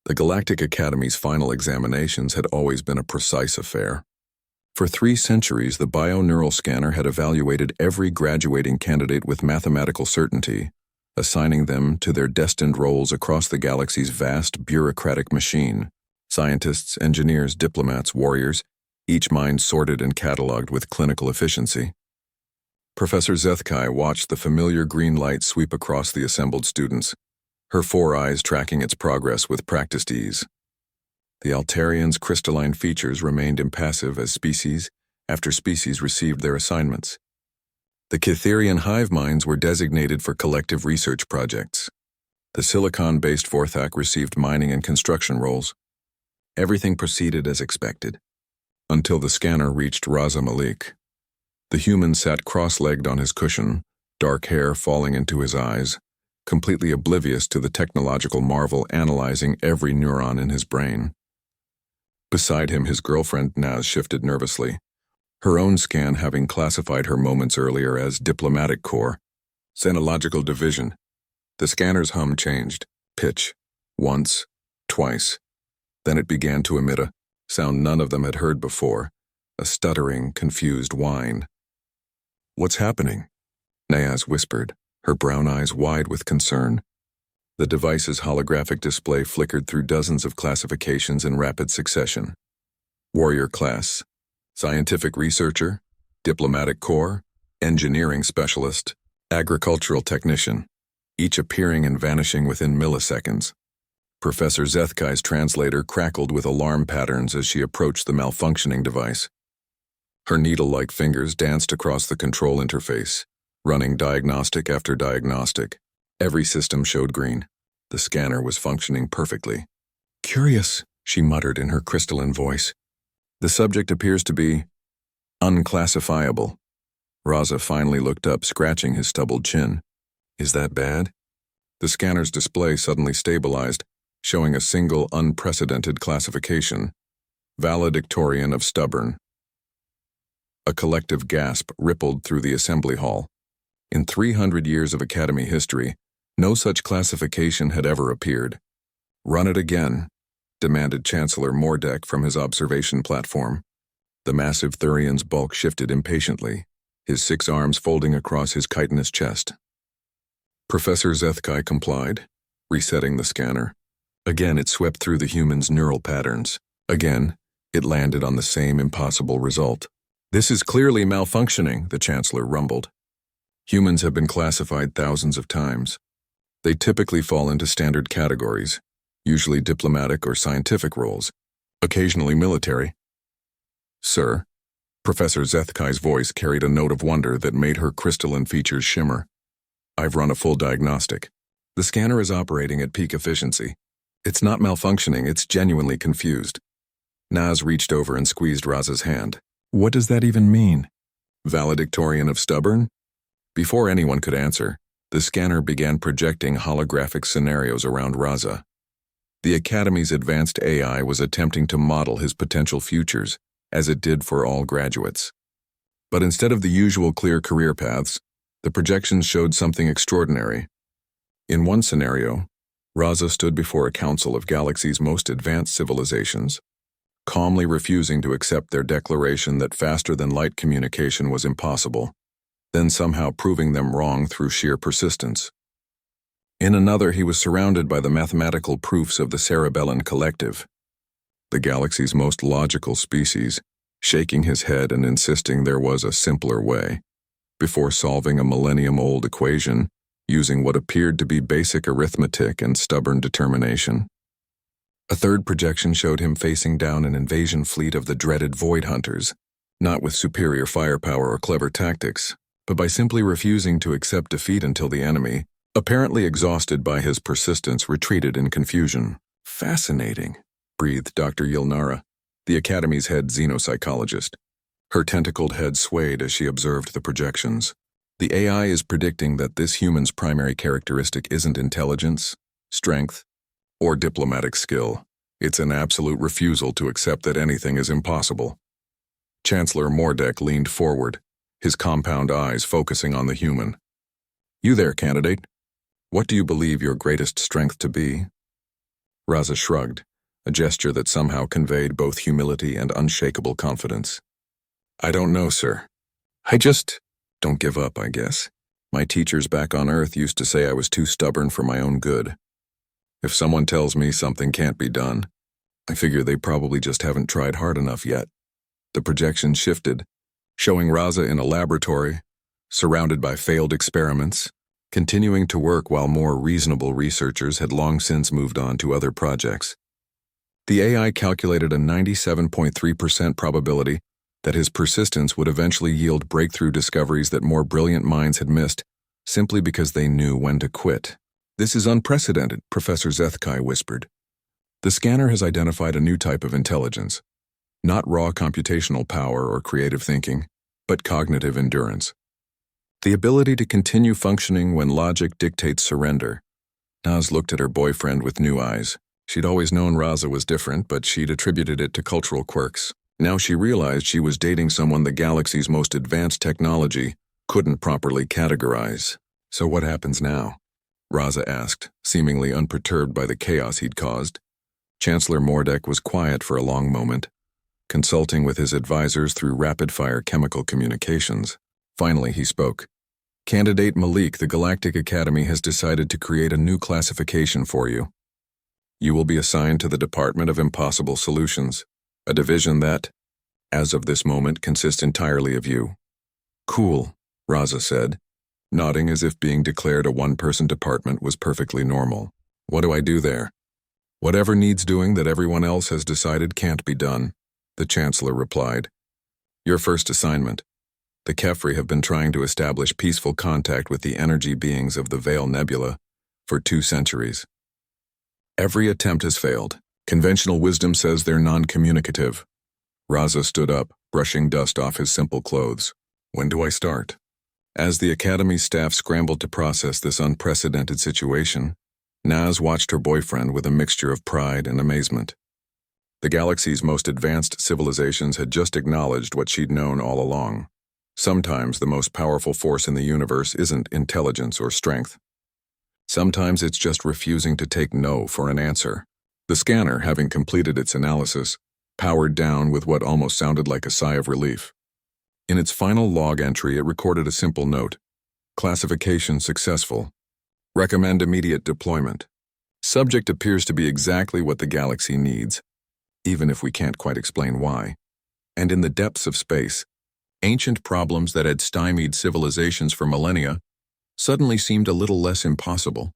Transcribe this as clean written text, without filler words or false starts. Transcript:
The Galactic Academy's final examinations had always been a precise affair. For 3 centuries, the bio-neural scanner had evaluated every graduating candidate with mathematical certainty, assigning them to their destined roles across the galaxy's vast bureaucratic machine. Scientists, engineers, diplomats, warriors, each mind sorted and cataloged with clinical efficiency. Professor Zethkai watched the familiar green light sweep across the assembled students, her 4 eyes tracking its progress with practiced ease. The Altarian's crystalline features remained impassive as species after species received their assignments. The Cytherian hive minds were designated for collective research projects. The silicon-based Vorthak received mining and construction roles. Everything proceeded as expected, until the scanner reached Raza Malik. The human sat cross-legged on his cushion, dark hair falling into his eyes, completely oblivious to the technological marvel analyzing every neuron in his brain. Beside him, his girlfriend Naz shifted nervously, her own scan having classified her moments earlier as diplomatic corps, xenological division. The scanner's hum changed, pitch, once, twice. Then it began to emit a sound none of them had heard before, a stuttering, confused whine. "What's happening?" Naz whispered, her brown eyes wide with concern. The device's holographic display flickered through dozens of classifications in rapid succession. Warrior class, scientific researcher, diplomatic corps, engineering specialist, agricultural technician, each appearing and vanishing within milliseconds. Professor Zethkai's translator crackled with alarm patterns as she approached the malfunctioning device. Her needle-like fingers danced across the control interface, running diagnostic after diagnostic. Every system showed green. The scanner was functioning perfectly. "Curious," she muttered in her crystalline voice. "The subject appears to be unclassifiable." Raza finally looked up, scratching his stubbled chin. "Is that bad?" The scanner's display suddenly stabilized, showing a single unprecedented classification: Valedictorian of Stubborn. A collective gasp rippled through the assembly hall. In 300 years of Academy history, no such classification had ever appeared. "Run it again," demanded Chancellor Mordek from his observation platform. The massive Thurian's bulk shifted impatiently, his 6 arms folding across his chitinous chest. Professor Zethkai complied, resetting the scanner. Again it swept through the human's neural patterns. Again, it landed on the same impossible result. "This is clearly malfunctioning," the Chancellor rumbled. Humans have been classified thousands of times. They typically fall into standard categories, usually diplomatic or scientific roles, occasionally military. "Sir," Professor Zethkai's voice carried a note of wonder that made her crystalline features shimmer. "I've run a full diagnostic. The scanner is operating at peak efficiency. It's not malfunctioning, it's genuinely confused." Naz reached over and squeezed Raza's hand. "What does that even mean?" "Valedictorian of Stubborn?" Before anyone could answer, the scanner began projecting holographic scenarios around Raza. The Academy's advanced AI was attempting to model his potential futures, as it did for all graduates. But instead of the usual clear career paths, the projections showed something extraordinary. In one scenario, Raza stood before a council of galaxy's most advanced civilizations, calmly refusing to accept their declaration that faster-than-light communication was impossible, then somehow proving them wrong through sheer persistence. In another, he was surrounded by the mathematical proofs of the Cerebellan Collective, the galaxy's most logical species, shaking his head and insisting there was a simpler way, before solving a millennium-old equation using what appeared to be basic arithmetic and stubborn determination. A third projection showed him facing down an invasion fleet of the dreaded Void Hunters, not with superior firepower or clever tactics, but by simply refusing to accept defeat until the enemy, apparently exhausted by his persistence, retreated in confusion. "Fascinating," breathed Dr. Yilnara, the Academy's head xenopsychologist. Her tentacled head swayed as she observed the projections. "The AI is predicting that this human's primary characteristic isn't intelligence, strength, or diplomatic skill. It's an absolute refusal to accept that anything is impossible." Chancellor Mordek leaned forward, his compound eyes focusing on the human. "You there, candidate. What do you believe your greatest strength to be?" Raza shrugged, a gesture that somehow conveyed both humility and unshakable confidence. I don't know, sir. I just don't give up, I guess. My teachers back on Earth used to say I was too stubborn for my own good. If someone tells me something can't be done, I figure they probably just haven't tried hard enough yet. The projection shifted, showing Raza in a laboratory, surrounded by failed experiments, continuing to work while more reasonable researchers had long since moved on to other projects. The AI calculated a 97.3% probability that his persistence would eventually yield breakthrough discoveries that more brilliant minds had missed, simply because they knew when to quit. This is unprecedented, Professor Zethkai whispered. The scanner has identified a new type of intelligence, not raw computational power or creative thinking, but cognitive endurance. The ability to continue functioning when logic dictates surrender. Naz looked at her boyfriend with new eyes. She'd always known Raza was different, but she'd attributed it to cultural quirks. Now she realized she was dating someone the galaxy's most advanced technology couldn't properly categorize. So what happens now? Raza asked, seemingly unperturbed by the chaos he'd caused. Chancellor Mordek was quiet for a long moment, consulting with his advisors through rapid-fire chemical communications. Finally, he spoke. Candidate Malik, the Galactic Academy has decided to create a new classification for you. You will be assigned to the Department of Impossible Solutions, a division that, as of this moment, consists entirely of you. Cool, Raza said, nodding as if being declared a one-person department was perfectly normal. What do I do there? Whatever needs doing that everyone else has decided can't be done, the Chancellor replied. Your first assignment. The Kefri have been trying to establish peaceful contact with the energy beings of the Vale Nebula for 2 centuries. Every attempt has failed. Conventional wisdom says they're non-communicative. Raza stood up, brushing dust off his simple clothes. When do I start? As the Academy staff scrambled to process this unprecedented situation, Naz watched her boyfriend with a mixture of pride and amazement. The galaxy's most advanced civilizations had just acknowledged what she'd known all along. Sometimes the most powerful force in the universe isn't intelligence or strength. Sometimes it's just refusing to take no for an answer. The scanner, having completed its analysis, powered down with what almost sounded like a sigh of relief. In its final log entry, it recorded a simple note. Classification successful. Recommend immediate deployment. Subject appears to be exactly what the galaxy needs, even if we can't quite explain why. And in the depths of space, ancient problems that had stymied civilizations for millennia suddenly seemed a little less impossible.